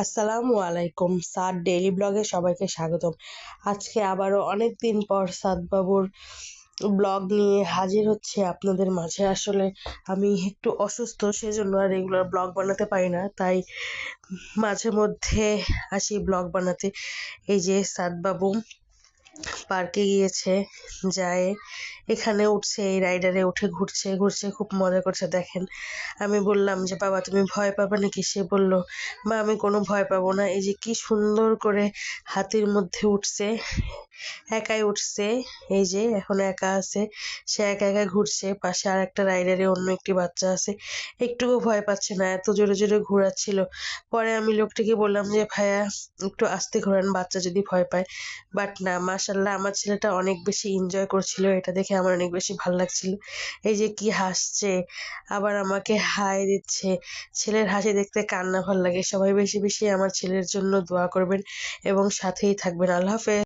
আসসালামু আলাইকুম। সাদ ডেইলি ব্লগে সবাইকে স্বাগতম। আজকে আবারও অনেক দিন পর সাদ বাবুর ব্লগ নিয়ে হাজির হচ্ছে আপনাদের মাঝে। আসলে আমি একটু অসুস্থ, সেজন্য আর রেগুলার ব্লগ বানাতে পারি না, তাই মাঝে মধ্যে আসি ব্লগ বানাতে। এই যে সাদ বাবু পার্কে গিয়েছে, যায় এখানে উঠছে, এই রাইডারে উঠে ঘুরছে ঘুরছে, খুব মজা করছে। দেখেন, আমি বললাম যে বাবা তুমি ভয় পাবে নাকি? সে বলল মা আমি কোনো ভয় পাবো না। এই যে কি সুন্দর করে হাতির মধ্যে উঠছে, একাই উঠছে। এই যে এখন একা আছে, সে একা একা ঘুরছে। পাশে আর একটা রাইডারে অন্য একটি বাচ্চা আছে, একটুকু ভয় পাচ্ছে না, এত জোরে জোরে ঘোরাচ্ছিল। পরে আমি লোকটিকে বললাম যে ভাইয়া একটু আস্তে ঘোরান, বাচ্চা যদি ভয় পায়। বাট না, মাশাল্লাহ আমার ছেলেটা অনেক বেশি এনজয় করছিল, এটা দেখে আমার অনেক বেশি ভালো লাগছিল। এই যে কি হাসছে, আবার আমাকে হাই দিচ্ছে। ছেলের হাসি দেখতে কান্না ভাল লাগে। সবাই বেশি বেশি আমার ছেলের জন্য দোয়া করবেন এবং সাথেই থাকবেন। আল্লাহ হাফেজ।